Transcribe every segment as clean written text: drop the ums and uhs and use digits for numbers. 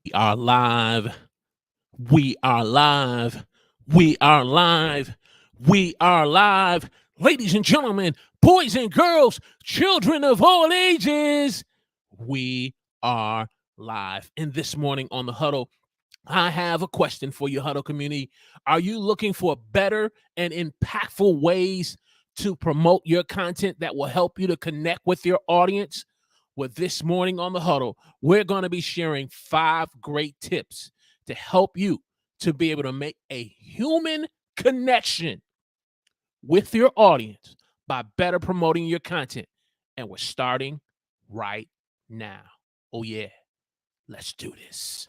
We are live. We are live. We are live. We are live. Ladies and gentlemen, boys and girls, children of all ages, we are live. And this morning on the Huddle, I have a question for you, Huddle community. Are you looking for better and impactful ways to promote your content that will help you to connect with your audience? Well, this morning on the Huddle, we're going to be sharing 5 great tips to help you to be able to make a human connection with your audience by better promoting your content. And we're starting right now. Oh, yeah. Let's do this.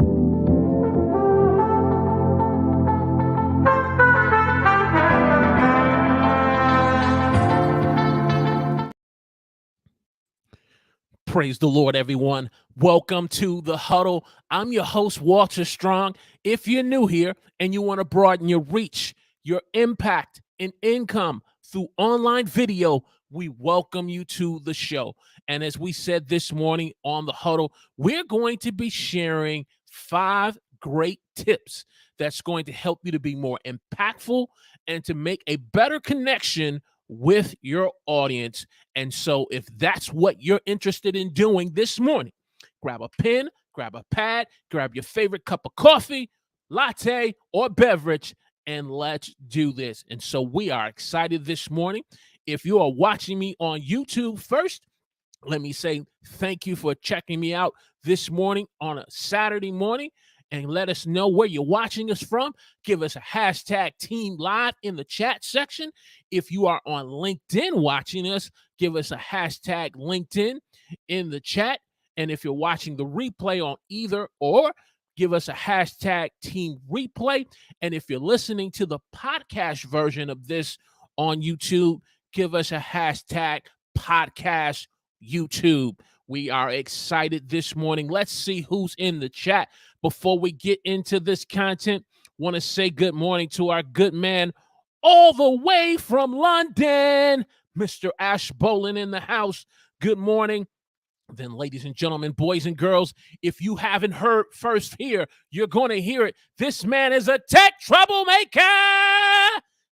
Praise the Lord, everyone. Welcome to the Huddle. I'm your host, Walter Strong. If you're new here and you want to broaden your reach, your impact, and income through online video, we welcome you to the show. And as we said this morning on the Huddle, we're going to be sharing 5 great tips that's going to help you to be more impactful and to make a better connection with your audience. And so, if that's what you're interested in doing this morning, grab a pen, grab a pad, grab your favorite cup of coffee, latte, or beverage, and let's do this. And so, we are excited this morning. If you are watching me on YouTube first, let me say thank you for checking me out this morning on a Saturday morning, and let us know where you're watching us from. Give us a hashtag Team Live in the chat section. If you are on LinkedIn watching us, give us a hashtag LinkedIn in the chat. And if you're watching the replay on either or, give us a hashtag Team Replay. And if you're listening to the podcast version of this on YouTube, give us a hashtag Podcast YouTube. We are excited this morning. Let's see who's in the chat. Before we get into this content, want to say good morning to our good man all the way from London, Mr. Ash Bolin in the house. Good morning. Then, ladies and gentlemen, boys and girls, if you haven't heard first here, you're going to hear it. This man is a tech troublemaker.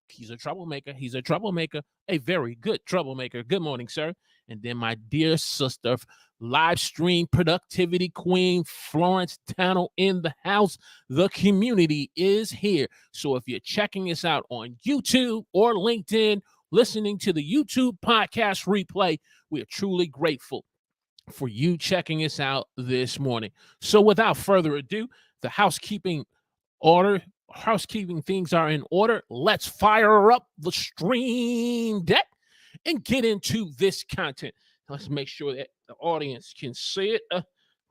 He's a troublemaker. He's a troublemaker. A very good troublemaker. Good morning, sir. And then my dear sister, live stream productivity queen, Florence Tannell in the house. The community is here. So if you're checking us out on YouTube or LinkedIn, listening to the YouTube podcast replay, we are truly grateful for you checking us out this morning. So without further ado, the housekeeping things are in order. Let's fire up the stream deck and get into this content. Let's make sure that the audience can see it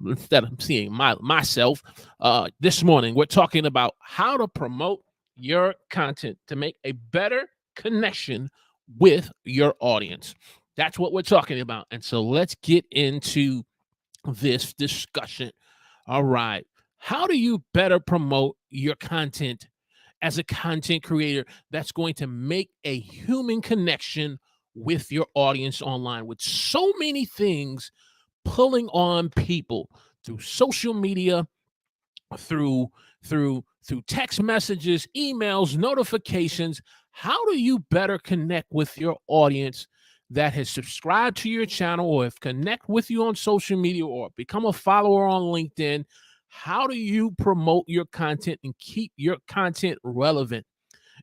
instead of seeing myself. This morning, we're talking about how to promote your content to make a better connection with your audience. That's what we're talking about. And so let's get into this discussion. All right. How do you better promote your content as a content creator that's going to make a human connection with your audience online, with so many things pulling on people through social media, through text messages, emails, notifications? How do you better connect with your audience that has subscribed to your channel or have connect with you on social media or become a follower on LinkedIn? How do you promote your content and keep your content relevant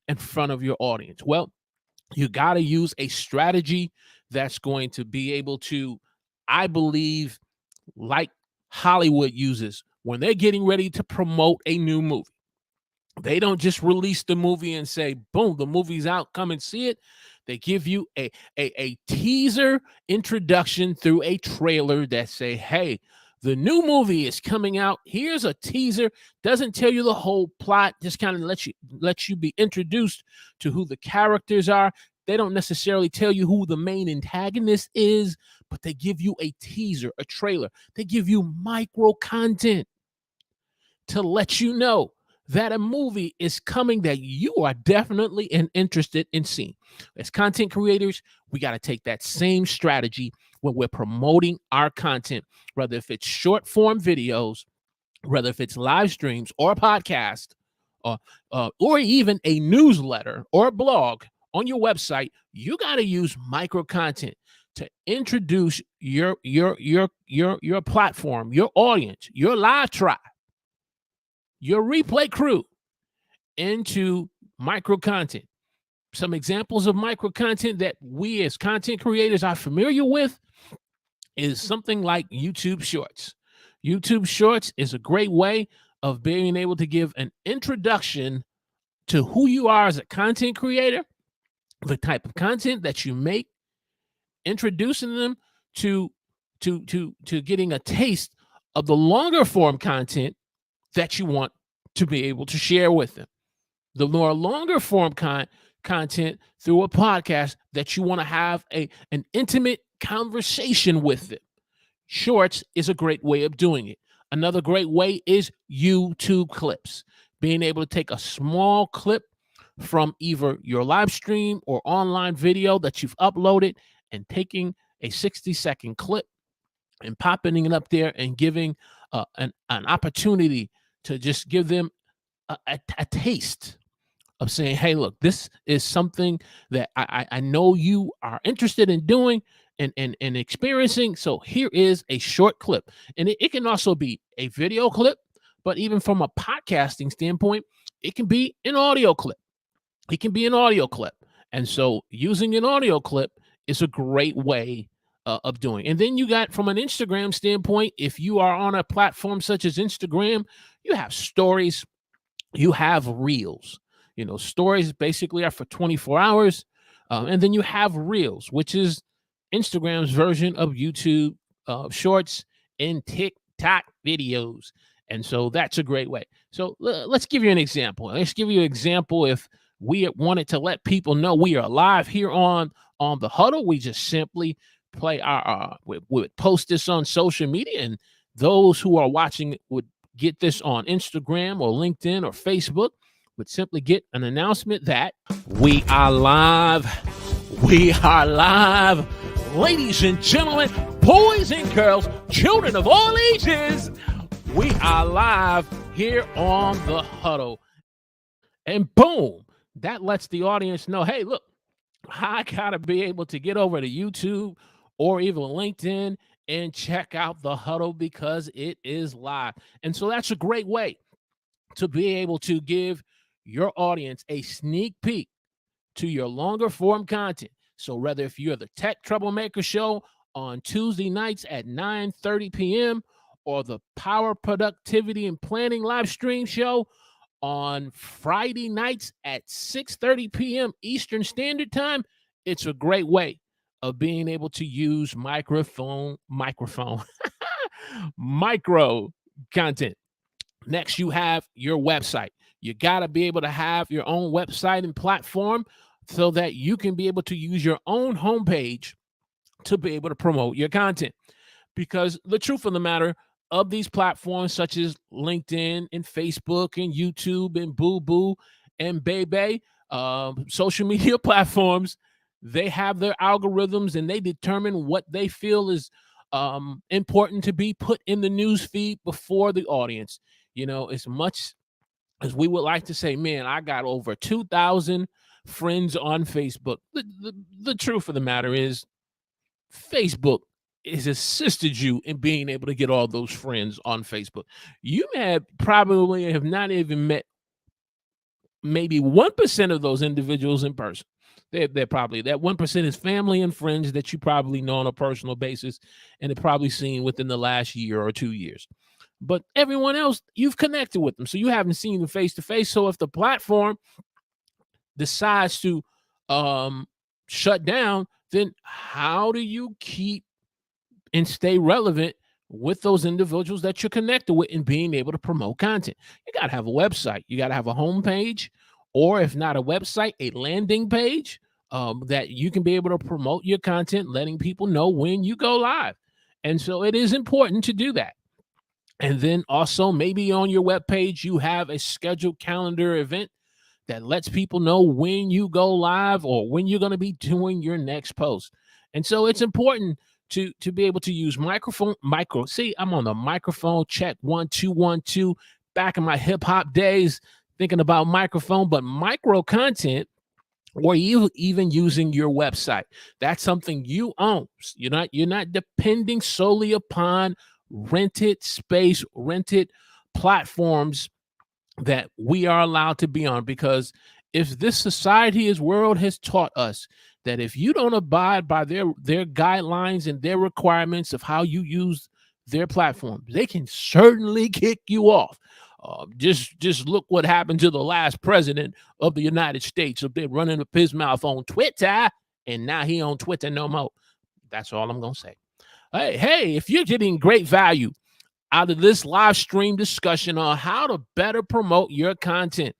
in front of your audience? Well, you got to use a strategy that's going to be able to, I believe, like Hollywood uses when they're getting ready to promote a new movie. They don't just release the movie and say, boom, the movie's out, come and see it. They give you a teaser introduction through a trailer that say, hey, the new movie is coming out. Here's a teaser. Doesn't tell you the whole plot, just kind of lets you be introduced to who the characters are. They don't necessarily tell you who the main antagonist is, but they give you a teaser, a trailer. They give you micro content to let you know that a movie is coming that you are definitely interested in seeing. As content creators, we got to take that same strategy when we're promoting our content, whether if it's short form videos, whether if it's live streams or a podcast, or even a newsletter or a blog on your website, you got to use micro content to introduce your platform, your audience, your live tribe, your replay crew into micro content. Some examples of micro content that we as content creators are familiar with is something like YouTube Shorts. YouTube Shorts is a great way of being able to give an introduction to who you are as a content creator, the type of content that you make, introducing them to getting a taste of the longer form content that you want to be able to share with them. The more longer form content through a podcast that you want to have an intimate conversation with them. Shorts is a great way of doing it. Another great way is YouTube clips. Being able to take a small clip from either your live stream or online video that you've uploaded and taking a 60-second clip and popping it up there and giving an opportunity to just give them a taste of saying, hey, look, this is something that I know you are interested in doing and experiencing. So here is a short clip. And it can also be a video clip, but even from a podcasting standpoint, it can be an audio clip. It can be an audio clip. And so using an audio clip is a great way of doing. And then you got, from an Instagram standpoint, if you are on a platform such as Instagram, you have stories, you have reels. Stories basically are for 24 hours. And then you have reels, which is Instagram's version of YouTube shorts and TikTok videos. And so that's a great way. So let's give you an example. Let's give you an example. If we wanted to let people know we are live here on the Huddle, we just simply play we would post this on social media, and those who are watching would get this on Instagram or LinkedIn or Facebook, would simply get an announcement that we are live. We are live. Ladies and gentlemen, boys and girls, children of all ages, we are live here on the Huddle. And boom, that lets the audience know, hey, look, I got to be able to get over to YouTube or even LinkedIn and check out the Huddle because it is live. And so that's a great way to be able to give your audience a sneak peek to your longer form content. So whether if you're the Tech Troublemaker Show on Tuesday nights at 9:30 p.m. or the Power Productivity and Planning live stream show on Friday nights at 6:30 p.m. Eastern Standard Time, it's a great way of being able to use micro content. Next, you have your website. You got to be able to have your own website and platform so that you can be able to use your own homepage to be able to promote your content. Because the truth of the matter, of these platforms such as LinkedIn and Facebook and YouTube and Boo Boo and Bebe, social media platforms, they have their algorithms and they determine what they feel is important to be put in the news feed before the audience. As much as we would like to say, man, I got over 2,000 friends on Facebook. The truth of the matter is Facebook has assisted you in being able to get all those friends on Facebook. You probably have not even met maybe 1% of those individuals in person. They're probably, that 1% is family and friends that you probably know on a personal basis and have probably seen within the last year or 2 years. But everyone else, you've connected with them, so you haven't seen them face to face. So if the platform decides to shut down, then how do you keep and stay relevant with those individuals that you're connected with and being able to promote content? You got to have a website. You got to have a homepage, or if not a website, a landing page that you can be able to promote your content, letting people know when you go live. And so it is important to do that. And then also maybe on your webpage, you have a scheduled calendar event that lets people know when you go live or when you're going to be doing your next post. And so it's important to be able to use micro. See, I'm on the microphone. Check 1 2 1 2. Back in my hip hop days, thinking about microphone, but micro content, or you even using your website. That's something you own. You're not depending solely upon rented space, rented platforms that we are allowed to be on, because if this society, this world has taught us that if you don't abide by their guidelines and their requirements of how you use their platform, they can certainly kick you off. Just look what happened to the last president of the United States. If they're running up his mouth on Twitter, and now he on Twitter no more. That's all I'm gonna say. Hey, if you're getting great value out of this live stream discussion on how to better promote your content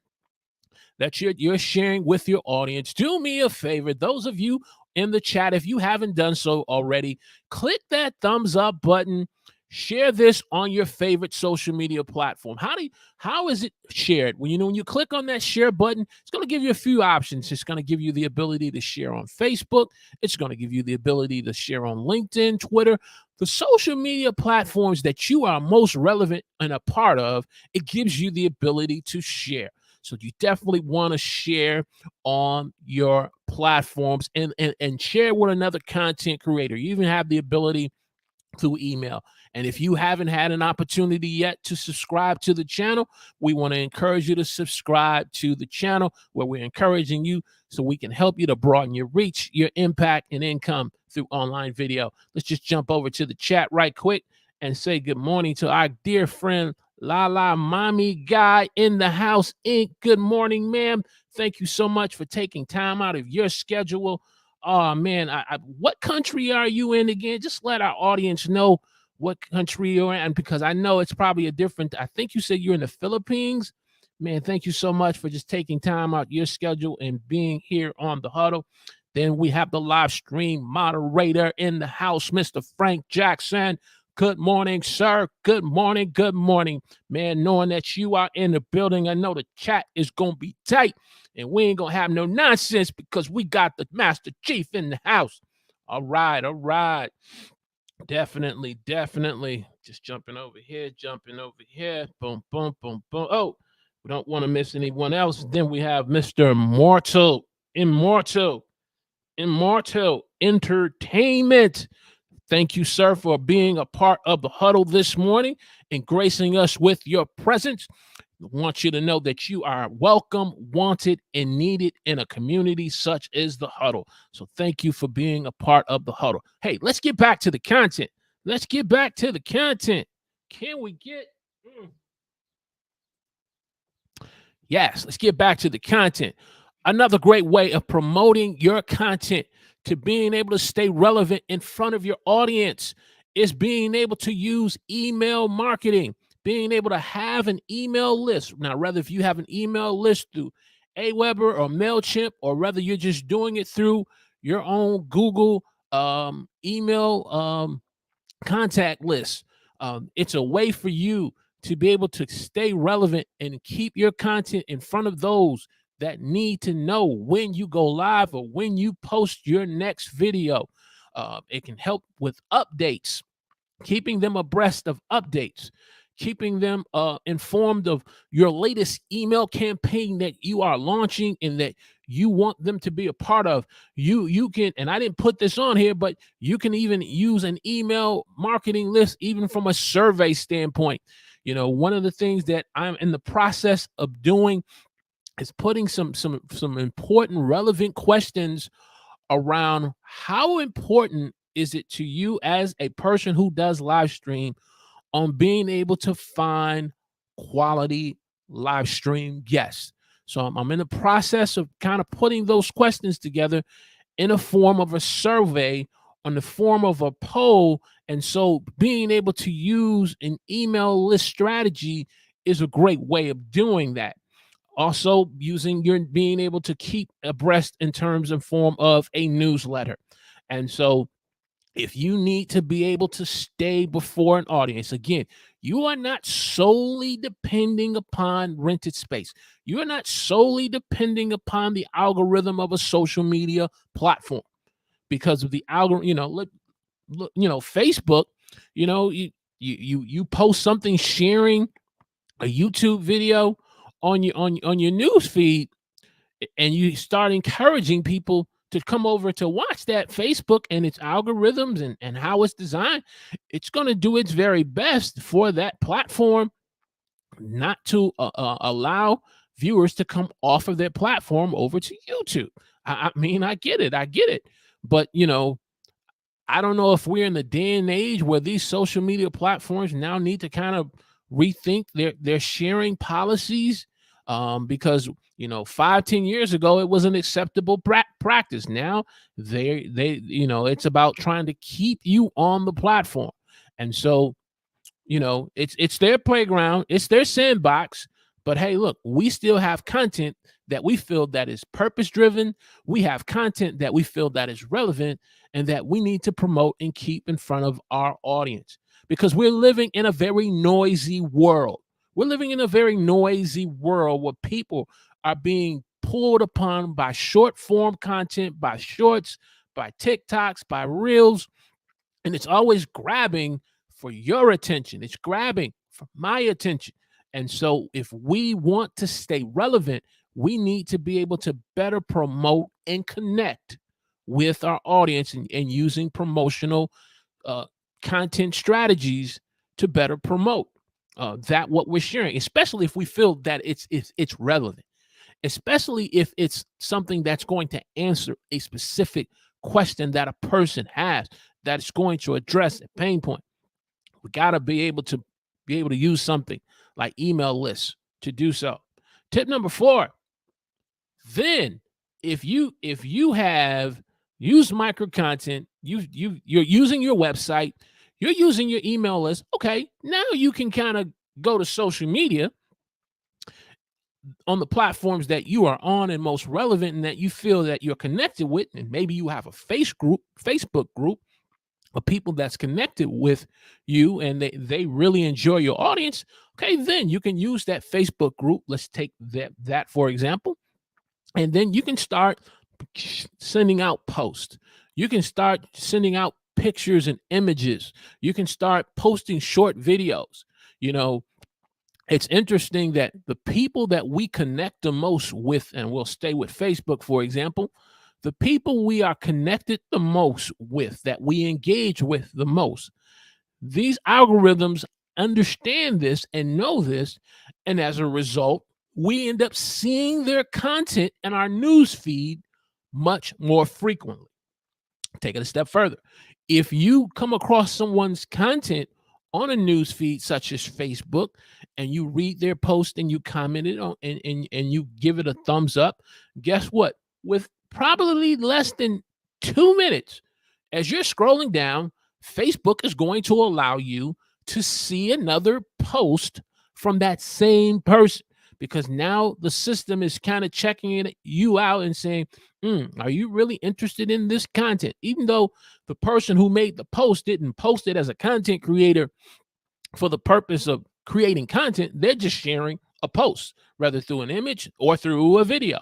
that you're sharing with your audience, do me a favor. Those of you in the chat, if you haven't done so already, click that thumbs up button. Share this on your favorite social media platform. How is it shared? When you click on that share button, it's going to give you a few options. It's going to give you the ability to share on Facebook. It's going to give you the ability to share on LinkedIn, Twitter, the social media platforms that you are most relevant and a part of. It gives you the ability to share. So you definitely want to share on your platforms and share with another content creator. You even have the ability through email. And if you haven't had an opportunity yet to subscribe to the channel, we want to encourage you to subscribe to the channel, where we're encouraging you so we can help you to broaden your reach, your impact, and income through online video. Let's just jump over to the chat right quick and say good morning to our dear friend Lala Mommy Guy in the house, Inc. Good morning, ma'am. Thank you so much for taking time out of your schedule. Oh man, what country are you in again? Just let our audience know what country you're in, because I know it's probably a different. I think you said you're in the Philippines. Man, thank you so much for just taking time out your schedule and being here on the Huddle. Then we have the live stream moderator in the house, Mr. Frank Jackson. Good morning, sir. Good morning. Good morning, man. Knowing that you are in the building, I know the chat is gonna be tight. And we ain't going to have no nonsense because we got the Master Chief in the house. All right. Definitely. Just jumping over here. Boom, boom, boom, boom. Oh, we don't want to miss anyone else. Then we have Mr. Immortal Entertainment. Thank you, sir, for being a part of the Huddle this morning and gracing us with your presence. I want you to know that you are welcome, wanted, and needed in a community such as the Huddle. So thank you for being a part of the Huddle. Hey, let's get back to the content. Can we get... Yes, let's get back to the content. Another great way of promoting your content to being able to stay relevant in front of your audience is being able to use email marketing. Being able to have an email list. Now, whether if you have an email list through Aweber or MailChimp, or whether you're just doing it through your own Google email contact list, it's a way for you to be able to stay relevant and keep your content in front of those that need to know when you go live or when you post your next video. It can help with updates, keeping them abreast of updates, keeping them informed of your latest email campaign that you are launching and that you want them to be a part of. You can, and I didn't put this on here, but you can even use an email marketing list, even from a survey standpoint. One of the things that I'm in the process of doing is putting some important, relevant questions around how important is it to you as a person who does live stream on being able to find quality live stream guests. So I'm in the process of kind of putting those questions together in a form of a survey, on the form of a poll. And so being able to use an email list strategy is a great way of doing that. Also using being able to keep abreast in terms and form of a newsletter. And so if you need to be able to stay before an audience, again, you are not solely depending upon rented space. You are not solely depending upon the algorithm of a social media platform, because of the algorithm. Facebook, you post something sharing a YouTube video on your news feed, and you start encouraging people to come over to watch that. Facebook and its algorithms and how it's designed, it's going to do its very best for that platform not to allow viewers to come off of their platform over to YouTube. I mean, I get it, but I don't know if we're in the day and age where these social media platforms now need to kind of rethink their sharing policies, because 5-10 years ago it was an acceptable practice. Now it's about trying to keep you on the platform, and so it's their playground, it's their sandbox. But hey, look, we still have content that we feel that is purpose driven. We have content that we feel that is relevant and that we need to promote and keep in front of our audience, because we're living in a very noisy world. We're living in a very noisy world where people are being pulled upon by short form content, by shorts, by TikToks, by reels, and it's always grabbing for your attention. It's grabbing for my attention. And so if we want to stay relevant, we need to be able to better promote and connect with our audience, and using promotional uh, content strategies to better promote that what we're sharing, especially if we feel that it's relevant, especially if it's something that's going to answer a specific question that a person has, that's going to address a pain point. We got to be able to use something like email lists to do so. Tip number 4, then if you have used micro content, you're using your website, you're using your email list, okay, now you can kind of go to social media on the platforms that you are on and most relevant and that you feel that you're connected with. And maybe you have a Facebook group of people that's connected with you, and they really enjoy your audience. Okay, then you can use that Facebook group. Let's take that for example. And then you can start sending out posts. You can start sending out pictures and images. You can start posting short videos. It's interesting that the people that we connect the most with, and we'll stay with Facebook, for example, the people we are connected the most with, that we engage with the most, these algorithms understand this and know this. And as a result, we end up seeing their content in our news feed much more frequently. Take it a step further. If you come across someone's content on a news feed such as Facebook, and you read their post and you comment it on, and you give it a thumbs up, guess what? With probably less than 2 minutes, as you're scrolling down, Facebook is going to allow you to see another post from that same person, because now the system is kind of checking you out and saying, are you really interested in this content? Even though the person who made the post didn't post it as a content creator for the purpose of creating content, they're just sharing a post, whether through an image or through a video.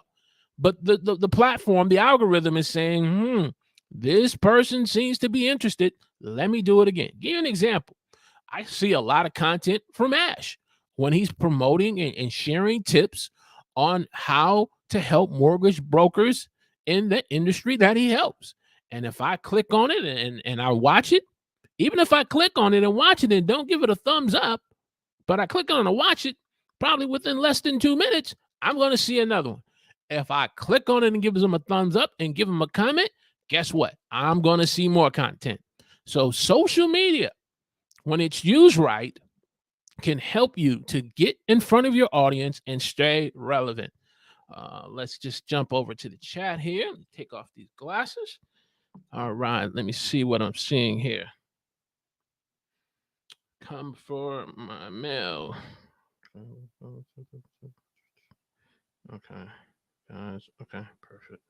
But the platform, the algorithm is saying, this person seems to be interested. Let me do it again. Give you an example. I see a lot of content from Ash when he's promoting and sharing tips on how to help mortgage brokers in the industry that he helps. And if I click on it and I watch it, even if I click on it and watch it and don't give it a thumbs up, but I click on it and watch it, probably within less than 2 minutes, I'm going to see another one. If I click on it and give them a thumbs up and give them a comment, guess what? I'm going to see more content. So social media, when it's used right, can help you to get in front of your audience and stay relevant. Let's just jump over to the chat here. Take off these glasses. All right, let me see what I'm seeing here. Come for my mail. Okay, guys. Okay, perfect.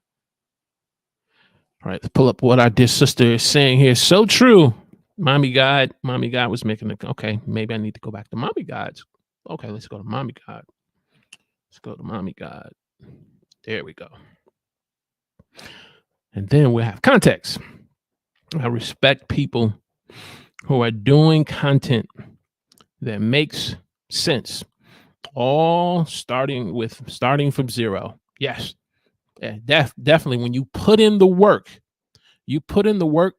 All right, let's pull up what our dear sister is saying here. So true. Mommy God was making a, okay, maybe I need to go back to Mommy God's. Okay, let's go to Mommy God. Let's go to Mommy God. There we go. And then we'll have context. I respect people who are doing content that makes sense, all starting from zero. Yes, definitely. When you put in the work,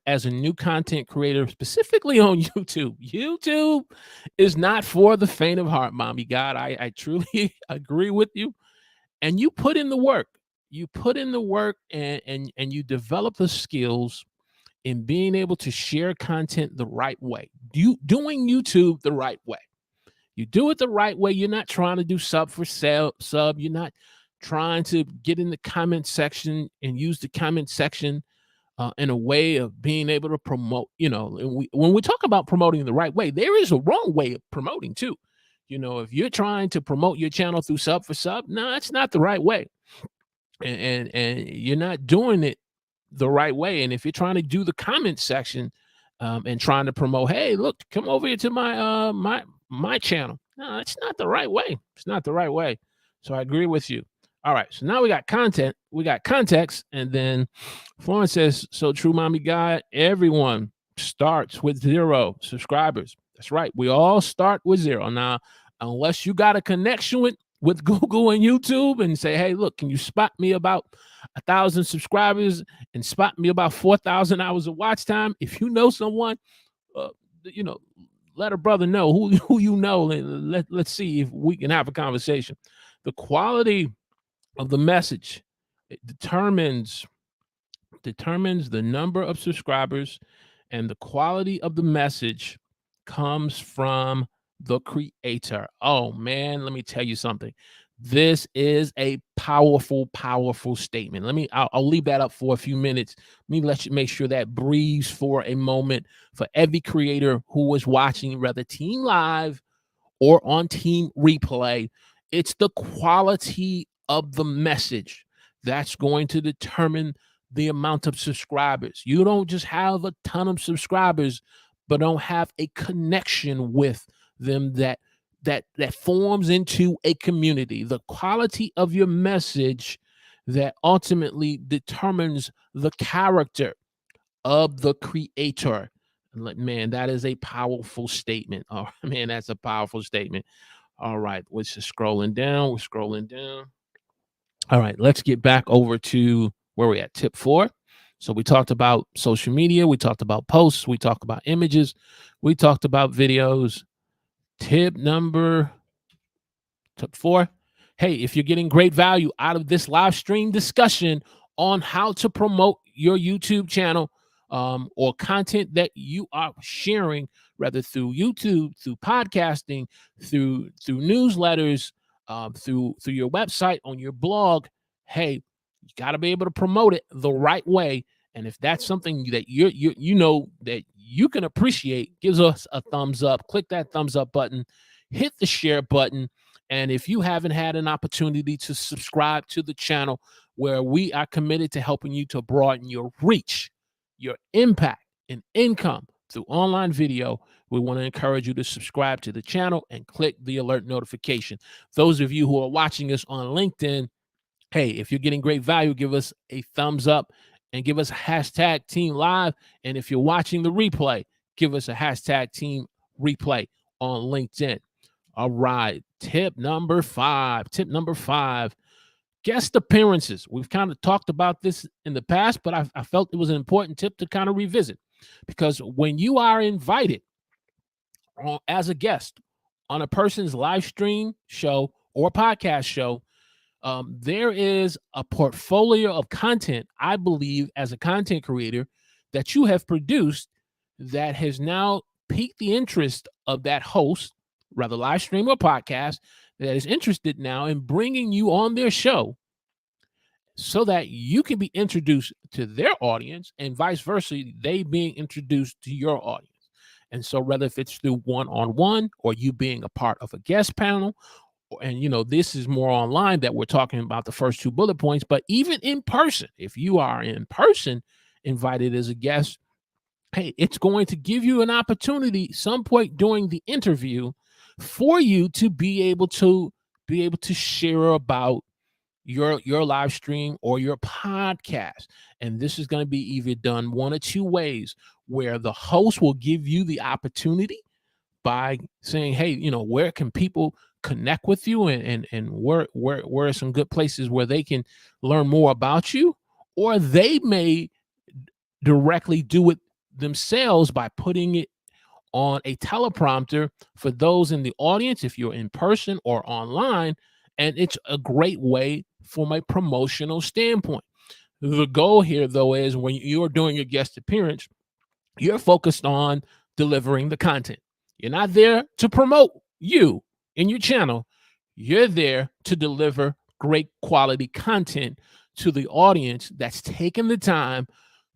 as a new content creator, specifically on YouTube. YouTube is not for the faint of heart, mommy God. I truly agree with you. And you put in the work. You put in the work, and you develop the skills in being able to share content the right way. Doing YouTube the right way. You do it the right way. You're not trying to do sub for sub. You're not trying to get in the comment section and use the comment section in a way of being able to promote. When we talk about promoting the right way, there is a wrong way of promoting too. If you're trying to promote your channel through sub for sub, no, it's not the right way, and you're not doing it the right way. And if you're trying to do the comment section and trying to promote, hey, look, come over here to my channel. No, it's not the right way. It's not the right way. So I agree with you. All right. So now we got content, we got context, and then Florence says, so true, mommy God. Everyone starts with 0 subscribers. That's right. We all start with 0. Now, unless you got a connection with Google and YouTube and say, hey, look, can you spot me about 1,000 subscribers and spot me about 4,000 hours of watch time? If you know someone, uh, let a brother know who you know, and let's see if we can have a conversation. The quality of the message, it determines the number of subscribers, and the quality of the message comes from the creator. Oh man, let me tell you something. This is a powerful, powerful statement. I'll leave that up for a few minutes. Let me let you make sure that breathes for a moment for every creator who is watching, whether team live or on team replay. It's the quality of the message that's going to determine the amount of subscribers. You don't just have a ton of subscribers, but don't have a connection with them that forms into a community. The quality of your message that ultimately determines the character of the creator. Man, that is a powerful statement. Oh man, that's a powerful statement. All right, we're just scrolling down. We're scrolling down. All right, let's get back over to where we're at. Tip 4. So we talked about social media. We talked about posts. We talked about images. We talked about videos. Tip 4. Hey, if you're getting great value out of this live stream discussion on how to promote your YouTube channel or content that you are sharing, whether through YouTube, through podcasting, through newsletters, through your website, on your blog, hey, you got to be able to promote it the right way. And if that's something that you know that you can appreciate, gives us a thumbs up. Click that thumbs up button, hit the share button. And if you haven't had an opportunity to subscribe to the channel, where we are committed to helping you to broaden your reach, your impact, and income through online video, we want to encourage you to subscribe to the channel and click the alert notification. Those of you who are watching us on LinkedIn, hey, if you're getting great value, give us a thumbs up and give us a hashtag Team Live. And if you're watching the replay, give us a hashtag Team Replay on LinkedIn. All right. Tip number 5. Guest appearances. We've kind of talked about this in the past, but I felt it was an important tip to kind of revisit, because when you are invited as a guest on a person's live stream show or podcast show, there is a portfolio of content, I believe, as a content creator, that you have produced that has now piqued the interest of that host, rather live stream or podcast, that is interested now in bringing you on their show so that you can be introduced to their audience, and vice versa, they being introduced to your audience. And so whether if it's through one-on-one or you being a part of a guest panel, and this is more online that we're talking about the first 2 bullet points, but even in person, if you are in person invited as a guest, hey, it's going to give you an opportunity some point during the interview for you to be able to share about your live stream or your podcast. And this is going to be either done one or two ways, where the host will give you the opportunity by saying, hey, where can people connect with you, and where are some good places where they can learn more about you, or they may directly do it themselves by putting it on a teleprompter for those in the audience, if you're in person or online. And it's a great way from a promotional standpoint. The goal here, though, is when you're doing your guest appearance, you're focused on delivering the content. You're not there to promote you and your channel. You're there to deliver great quality content to the audience that's taken the time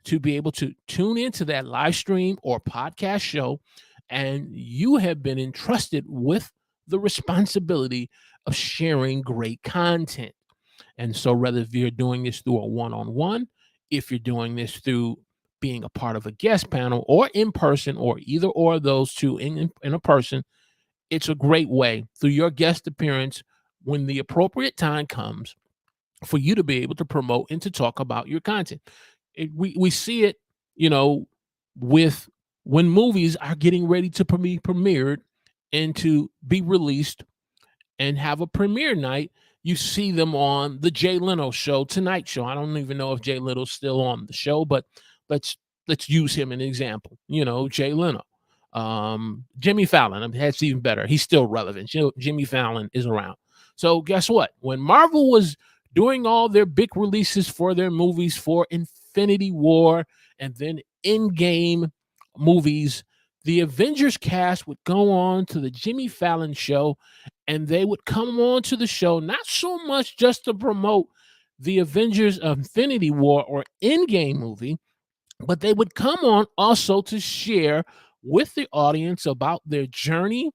to be able to tune into that live stream or podcast show. And you have been entrusted with the responsibility of sharing great content. And so, whether if you're doing this through a one-on-one, if you're doing this through being a part of a guest panel, or in person, or either or of those two in a person, it's a great way through your guest appearance, when the appropriate time comes, for you to be able to promote and to talk about your content. We see it, with when movies are getting ready to be premiered and to be released and have a premiere night. You see them on the Jay Leno show, Tonight Show. I don't even know if Jay Leno's still on the show, but let's use him an example. Jay Leno, Jimmy Fallon. That's even better. He's still relevant. Jimmy Fallon is around. So guess what? When Marvel was doing all their big releases for their movies for Infinity War and then Endgame movies, the Avengers cast would go on to the Jimmy Fallon show, and they would come on to the show not so much just to promote the Avengers Infinity War or Endgame movie, but they would come on also to share with the audience about their journey,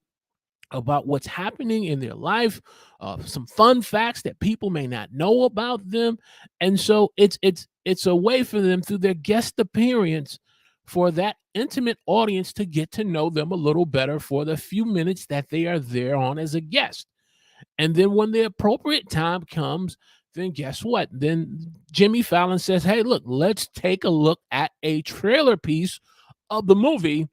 about what's happening in their life, some fun facts that people may not know about them. And so it's a way for them, through their guest appearance, for that intimate audience to get to know them a little better for the few minutes that they are there on as a guest. And then when the appropriate time comes, then guess what? Then Jimmy Fallon says, hey, look, let's take a look at a trailer piece of the movie.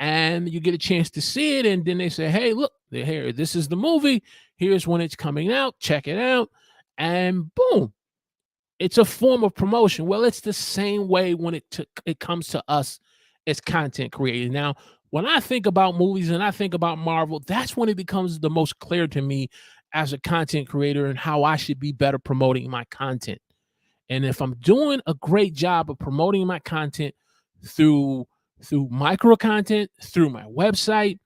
And you get a chance to see it. And then they say, hey, look, here, this is the movie. Here's when it's coming out. Check it out. And boom, it's a form of promotion. Well, it's the same way when it comes to us as content creators. Now, when I think about movies and I think about Marvel, that's when it becomes the most clear to me as a content creator and how I should be better promoting my content. And if I'm doing a great job of promoting my content through micro content, through my website,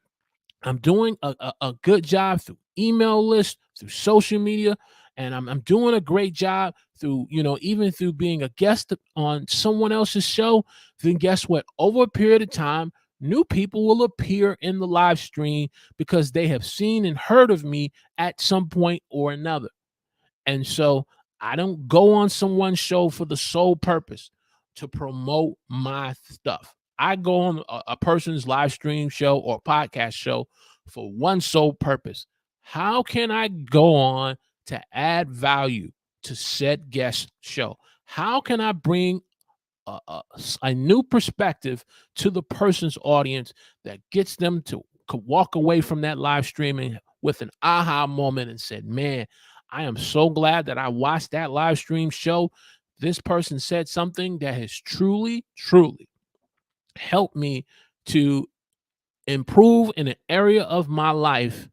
I'm doing a good job through email lists, through social media, and I'm doing a great job through, even through being a guest on someone else's show, then guess what? Over a period of time, new people will appear in the live stream because they have seen and heard of me at some point or another. And so I don't go on someone's show for the sole purpose to promote my stuff. I go on a person's live stream show or podcast show for one sole purpose. How can I go on to add value to said guest show? How can I bring a new perspective to the person's audience that gets them to walk away from that live streaming with an aha moment and said, man, I am so glad that I watched that live stream show. This person said something that has truly, truly helped me to improve in an area of my life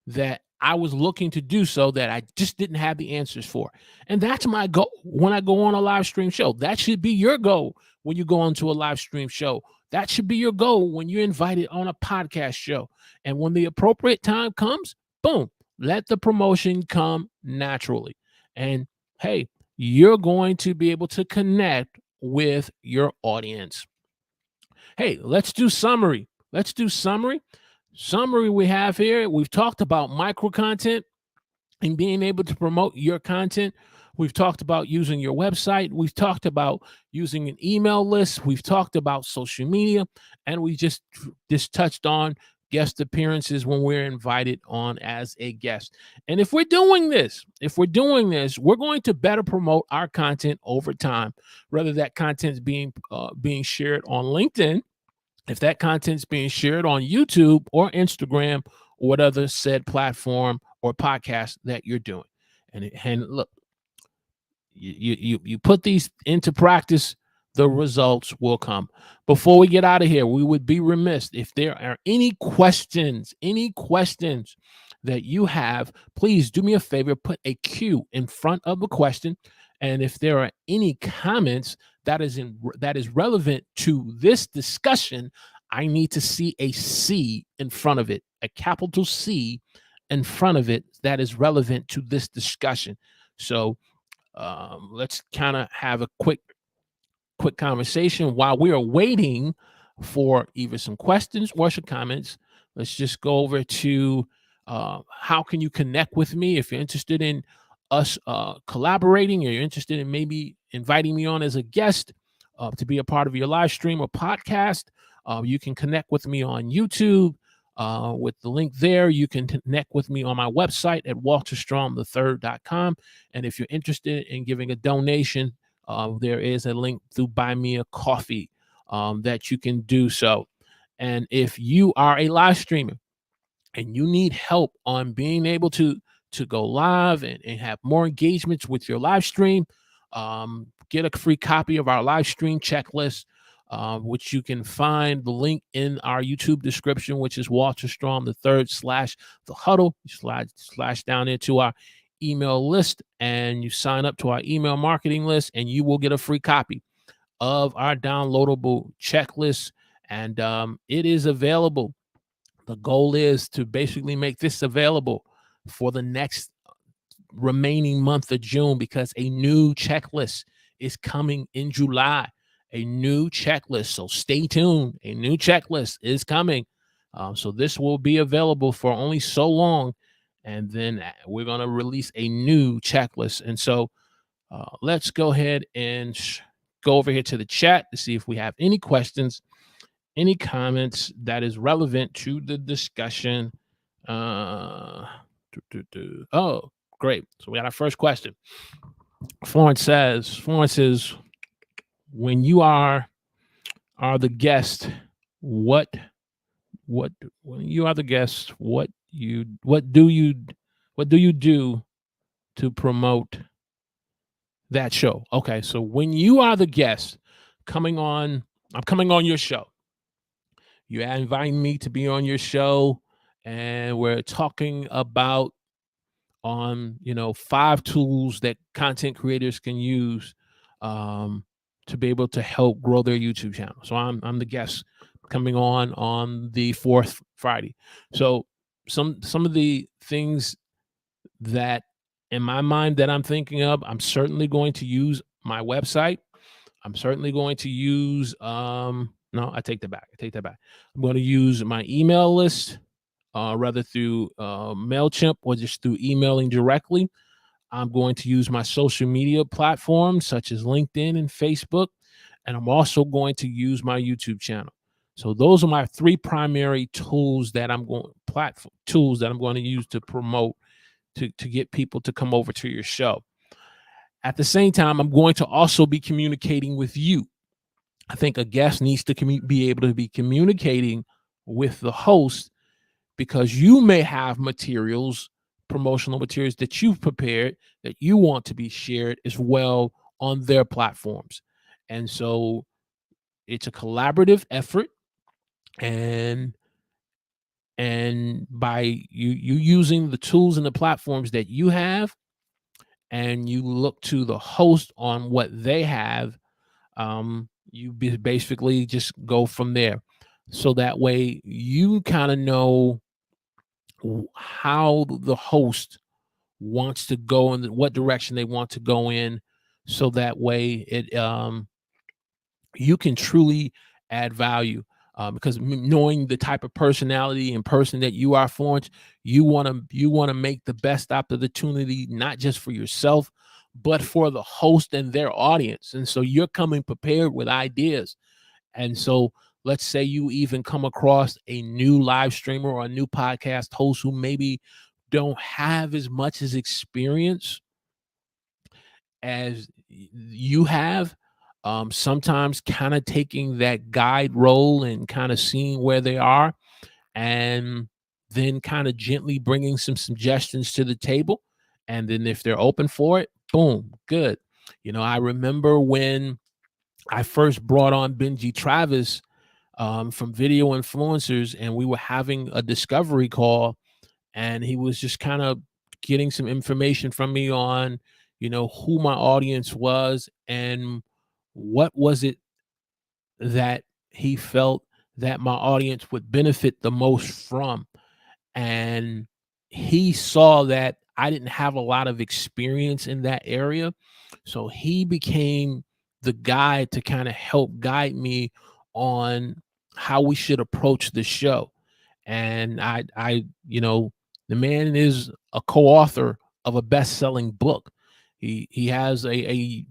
that I was looking to do so that I just didn't have the answers for. And that's my goal when I go on a live stream show. That should be your goal when you go onto a live stream show. That should be your goal when you're invited on a podcast show. And when the appropriate time comes, boom, let the promotion come naturally. And hey, you're going to be able to connect with your audience. Hey, let's do summary. Summary we have here. We've talked about micro content and being able to promote your content. We've talked about using your website. We've talked about using an email list. We've talked about social media, and we just touched on guest appearances when we're invited on as a guest. And if we're doing this, we're going to better promote our content over time, whether that content is being shared on LinkedIn, if that content's being shared on YouTube or Instagram or what other said platform or podcast that you're doing. And look, you put these into practice, the results will come. Before we get out of here, we would be remiss if there are any questions that you have. Please do me a favor, put a Q in front of the question. And if there are any comments that is relevant to this discussion, I need to see a C in front of it, a capital C in front of it that is relevant to this discussion. So let's kind of have a quick conversation while we are waiting for either some questions or some comments. Let's just go over to how can you connect with me if you're interested in us collaborating, or you're interested in maybe inviting me on as a guest to be a part of your live stream or podcast. You can connect with me on YouTube with the link there. You can connect with me on my website at walterstromthird.com. And if you're interested in giving a donation, there is a link to buy me a coffee that you can do so. And if you are a live streamer and you need help on being able to go live and have more engagements with your live stream, get a free copy of our live stream checklist, which you can find the link in our YouTube description, which is Walter Strom the Third / the Huddle. You slash down into our email list and you sign up to our email marketing list, and you will get a free copy of our downloadable checklist. And it is available. The goal is to basically make this available for the next remaining month of June, because a new checklist is coming in July. A new checklist. So stay tuned. A new checklist is coming. So this will be available for only so long. And then we're going to release a new checklist. And so let's go ahead and go over here to the chat to see if we have any questions, any comments that is relevant to the discussion. Oh, great. So we got our first question. Florence says, when you are the guest, when you are the guest, what do you do to promote that show? Okay, so when you are the guest I'm coming on your show. You're inviting me to be on your show, and we're talking about 5 tools that content creators can use to be able to help grow their YouTube channel. So I'm the guest coming on the 4th Friday. So some of the things that in my mind that I'm thinking of, I'm certainly going to use my website. I'm certainly going to use no, I take that back. I'm going to use my email list, rather through MailChimp or just through emailing directly. I'm going to use my social media platforms such as LinkedIn and Facebook, and I'm also going to use my YouTube channel. So those are my 3 primary tools that I'm going to use to promote, to get people to come over to your show. At the same time, I'm going to also be communicating with you. I think a guest needs to be able to be communicating with the host, because you may have promotional materials that you've prepared that you want to be shared as well on their platforms. And so it's a collaborative effort, and by you using the tools and the platforms that you have, and you look to the host on what they have, you basically just go from there. So that way you kind of know how the host wants to go and what direction they want to go in, so that way you can truly add value, because knowing the type of personality and person that you are, Florence, you want to make the best opportunity, not just for yourself but for the host and their audience. And so you're coming prepared with ideas. And so let's say you even come across a new live streamer or a new podcast host who maybe don't have as much as experience as you have, sometimes kind of taking that guide role and kind of seeing where they are, and then kind of gently bringing some suggestions to the table. And then if they're open for it, boom, good. I remember when I first brought on Benji Travis, from Video Influencers, and we were having a discovery call, and he was just kind of getting some information from me on, who my audience was and what was it that he felt that my audience would benefit the most from. And he saw that I didn't have a lot of experience in that area. So he became the guy to kind of help guide me on how we should approach the show. And the man is a co-author of a best-selling book. He has a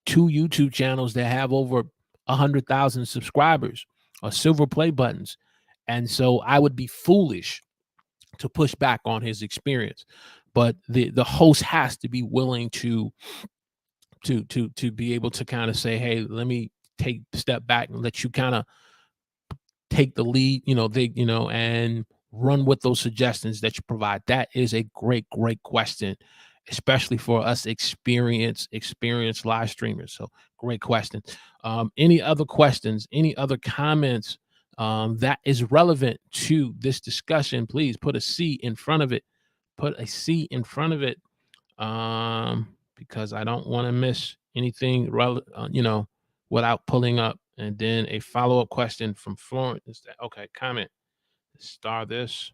two YouTube channels that have over 100,000 subscribers or silver play buttons. And so I would be foolish to push back on his experience. But the host has to be willing to be able to kind of say, hey, let me take a step back and let you kind of take the lead, and run with those suggestions that you provide. That is a great question, especially for us experienced live streamers. So great question. Any other questions, any other comments that is relevant to this discussion? Please put a C in front of it. Put a C in front of it, because I don't want to miss anything without pulling up. And then a follow-up question from Florence is that, okay, comment, star this.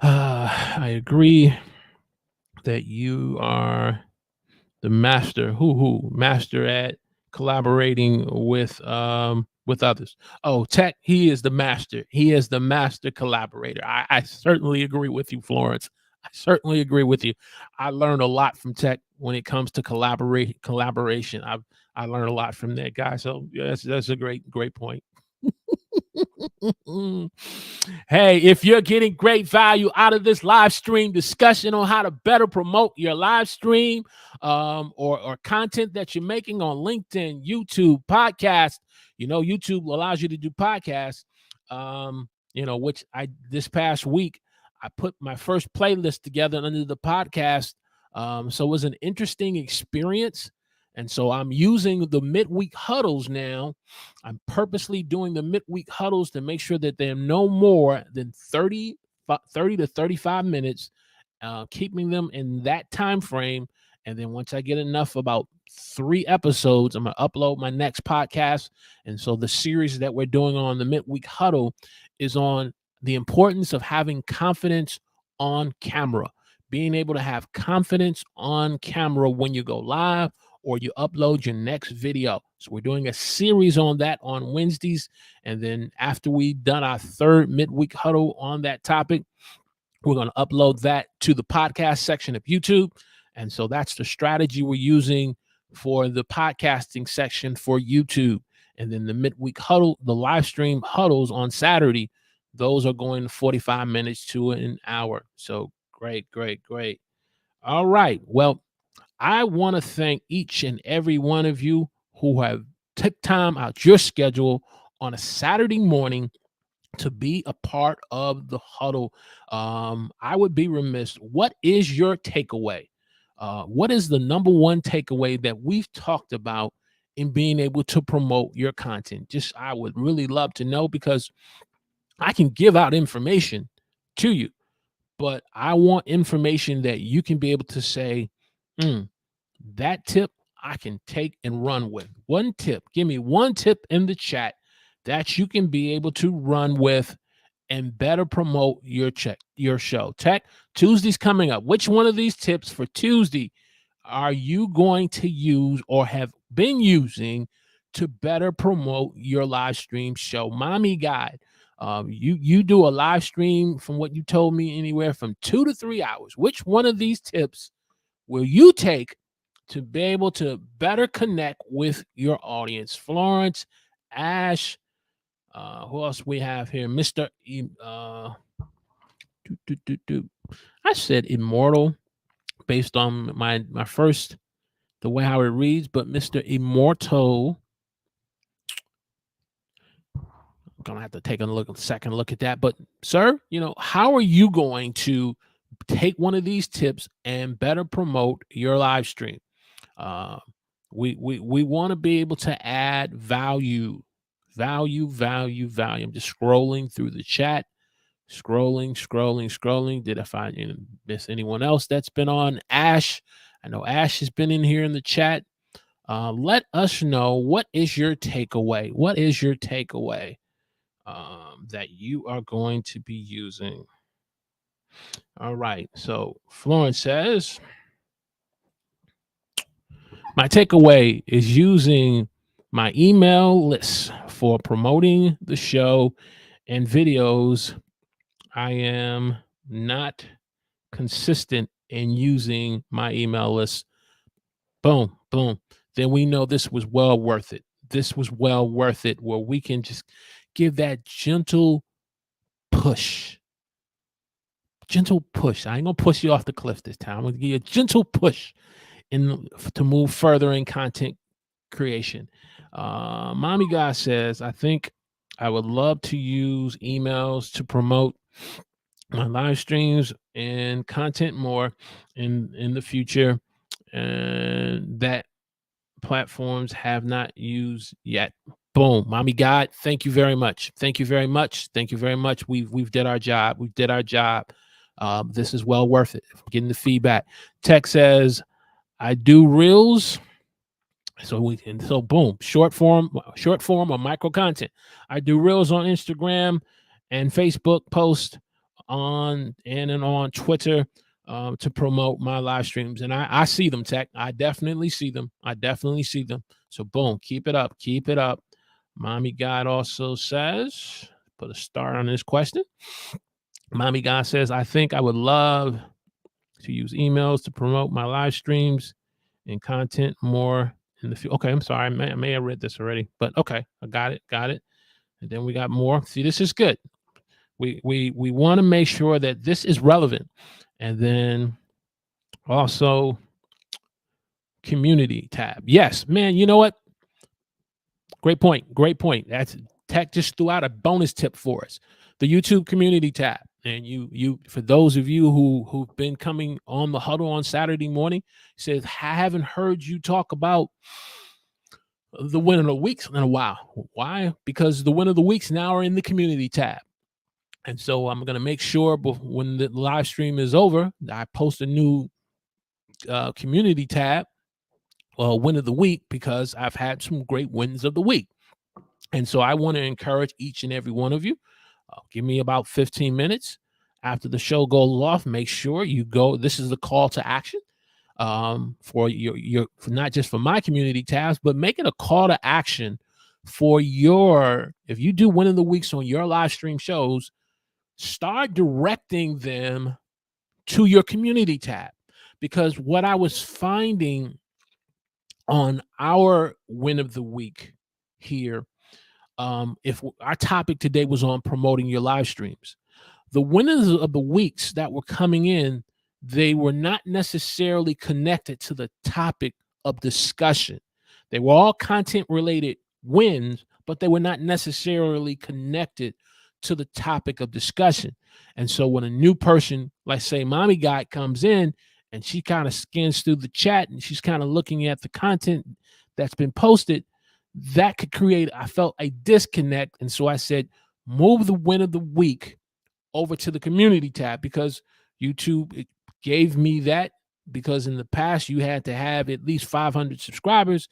I agree that you are the master, master at collaborating with others. Oh, Tech, he is the master. He is the master collaborator. I certainly agree with you, Florence. I certainly agree with you. I learned a lot from Tech when it comes to collaboration. I learned a lot from that guy. So yeah, that's a great point. Hey, if you're getting great value out of this live stream discussion on how to better promote your live stream, or content that you're making on LinkedIn, YouTube, podcast, YouTube allows you to do podcasts, which this past week, I put my first playlist together under the podcast. So it was an interesting experience. And so I'm using the midweek huddles now. I'm purposely doing the midweek huddles to make sure that they're no more than 30 to 35 minutes, keeping them in that time frame. And then once I get enough, about 3 episodes, I'm going to upload my next podcast. And so the series that we're doing on the midweek huddle is on the importance of having confidence on camera, being able to have confidence on camera when you go live or you upload your next video. So we're doing a series on that on Wednesdays. And then after we've done our 3rd midweek huddle on that topic, we're going to upload that to the podcast section of YouTube. And so that's the strategy we're using for the podcasting section for YouTube. And then the midweek huddle, the live stream huddles on Saturday, those are going 45 minutes to an hour. So great. All right. Well, I want to thank each and every one of you who have took time out your schedule on a Saturday morning to be a part of the huddle. I would be remiss. What is your takeaway? What is the number one takeaway that we've talked about in being able to promote your content? I would really love to know, because I can give out information to you, but I want information that you can be able to say, that tip I can take and run with. One tip. Give me one tip in the chat that you can be able to run with and better promote your show. Tech, Tuesday's coming up. Which one of these tips for Tuesday are you going to use or have been using to better promote your live stream show? Mommy Guide. You do a live stream, from what you told me, anywhere from 2 to 3 hours. Which one of these tips will you take to be able to better connect with your audience? Florence, Ash, Who else we have here? Mr. I said Immortal based on my first the way how it reads, but Mr. Immortal. I'm gonna have to take a second look at that. But sir, how are you going to take one of these tips and better promote your live stream? Uh, we want to be able to add value, value. I'm just scrolling through the chat, scrolling. Did I find miss anyone else that's been on? Ash, I know Ash has been in here in the chat. Let us know, what is your takeaway? What is your takeaway that you are going to be using? All right. So Florence says, my takeaway is using my email list for promoting the show and videos. I am not consistent in using my email list. Boom. Then we know this was well worth it. Where we can just give that gentle push. I ain't gonna push you off the cliff this time. I'm gonna give you a gentle push to move further in content creation. Mommy Guy says, I think I would love to use emails to promote my live streams and content more in the future, and that platforms have not used yet. Boom, Mommy God, thank you very much. We've did our job. This is well worth it. Getting the feedback. Tech says, I do reels. So boom, short form or micro content. I do reels on Instagram and Facebook, post on Twitter to promote my live streams. And I see them, Tech. I definitely see them. So boom, keep it up. Mommy God also says, put a star on this question. Mommy God says, I think I would love to use emails to promote my live streams and content more in the future. Okay, I'm sorry. I may have read this already, but okay, I got it. And then we got more. See, this is good. We want to make sure that this is relevant. And then also community tab. Yes, man, you know what? Great point. That's Tech just threw out a bonus tip for us. The YouTube community tab. And you for those of you who've been coming on the Huddle on Saturday morning, says, I haven't heard you talk about the win of the weeks in a while. Why? Because the win of the weeks now are in the community tab. And so I'm going to make sure when the live stream is over, I post a new community tab, win of the week, because I've had some great wins of the week. And so I want to encourage each and every one of you, give me about 15 minutes after the show goes off. Make sure you go. This is the call to action for for not just for my community tabs, but make it a call to action for if you do win of the weeks on your live stream shows, start directing them to your community tab. Because what I was finding on our win of the week here, if our topic today was on promoting your live streams, the winners of the weeks that were coming in, they were not necessarily connected to the topic of discussion. They were all content related wins, but they were not necessarily connected to the topic of discussion. And so when a new person, like say Mommy Guy, comes in and she kind of scans through the chat and she's kind of looking at the content that's been posted, that could create, I felt, a disconnect. And so I said, move the win of the week over to the community tab, because YouTube gave me that, because in the past you had to have at least 500 subscribers,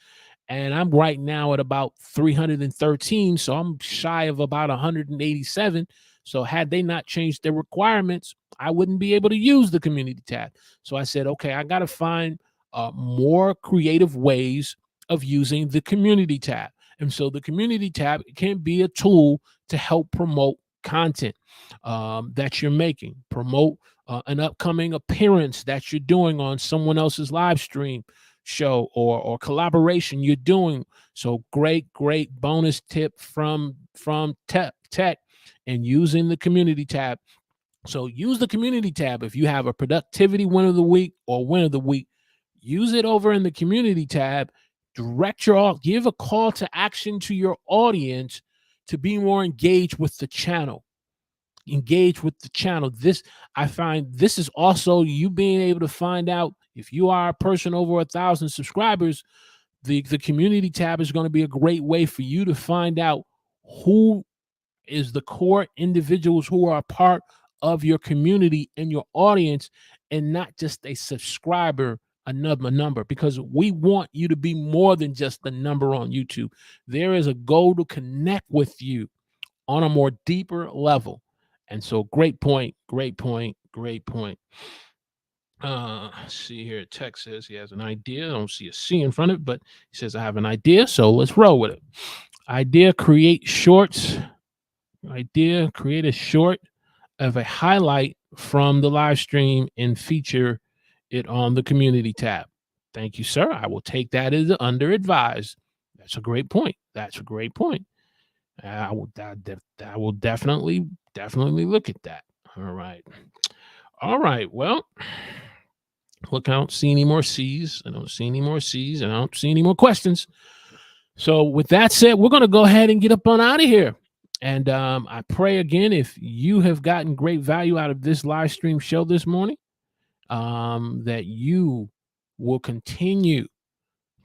and I'm right now at about 313, so I'm shy of about 187. So had they not changed their requirements, I wouldn't be able to use the community tab. So I said, okay, I got to find more creative ways of using the community tab. And so the community tab can be a tool to help promote content that you're making, promote an upcoming appearance that you're doing on someone else's live stream. show or collaboration you're doing. So great bonus tip from tech and using the community tab. So use the community tab. If you have a productivity win of the week or win of the week, use it over in the community tab. Give a call to action to your audience to be more engaged with the channel. This, I find, this is also you being able to find out if you are a person over 1,000 subscribers. The community tab is going to be a great way for you to find out who is the core individuals who are a part of your community and your audience, and not just a subscriber, another number, because we want you to be more than just the number on YouTube. There is a goal to connect with you on a more deeper level. And so great point. See here, text says he has an idea. I don't see a C in front of it, but he says I have an idea, so let's roll with it. Idea, create shorts. Idea, create a short of a highlight from the live stream and feature it on the community tab. Thank you, sir. I will take that as under advised. That's a great point. I will definitely look at that. All right. Well, look, I don't see any more C's. I don't see any more questions. So with that said, we're going to go ahead and get up on out of here. And I pray again, if you have gotten great value out of this live stream show this morning, that you will continue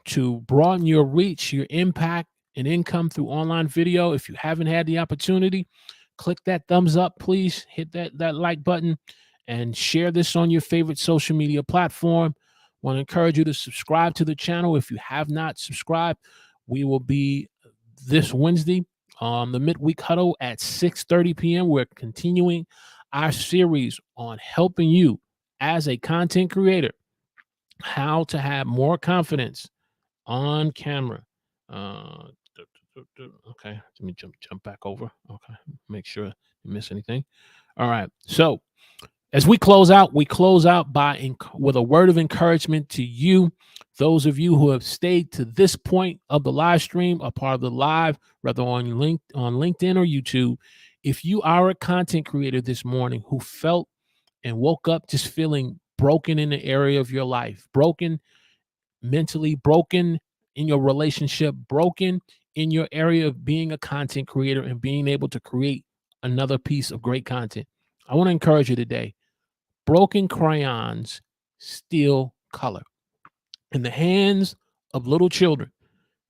to broaden your reach, your impact, and income through online video. If you haven't had the opportunity, click that thumbs up, please. Hit that like button and share this on your favorite social media platform. Want to encourage you to subscribe to the channel if you have not subscribed. We will be this Wednesday on the midweek huddle at 6:30 p.m. We're continuing our series on helping you as a content creator how to have more confidence on camera. Okay, let me jump back over. Okay, make sure I didn't miss anything. All right, so as we close out with a word of encouragement to you, those of you who have stayed to this point of the live stream, a part of the live, whether on LinkedIn or YouTube. If you are a content creator this morning who felt and woke up just feeling broken in the area of your life, broken mentally, broken in your relationship, broken in your area of being a content creator and being able to create another piece of great content, I want to encourage you today. Broken crayons steal color. In the hands of little children,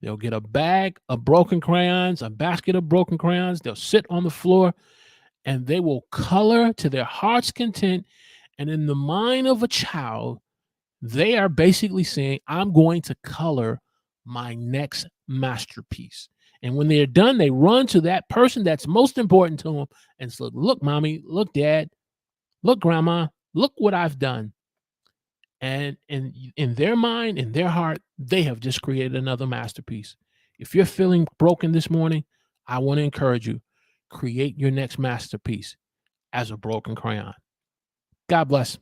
they'll get a bag of broken crayons, a basket of broken crayons. They'll sit on the floor and they will color to their heart's content. And in the mind of a child, they are basically saying, I'm going to color my next masterpiece. And when they're done, they run to that person that's most important to them and say, look, mommy, look, dad, look, grandma, look what I've done. And in their mind, in their heart, they have just created another masterpiece. If you're feeling broken this morning, I want to encourage you, create your next masterpiece as a broken crayon. God bless.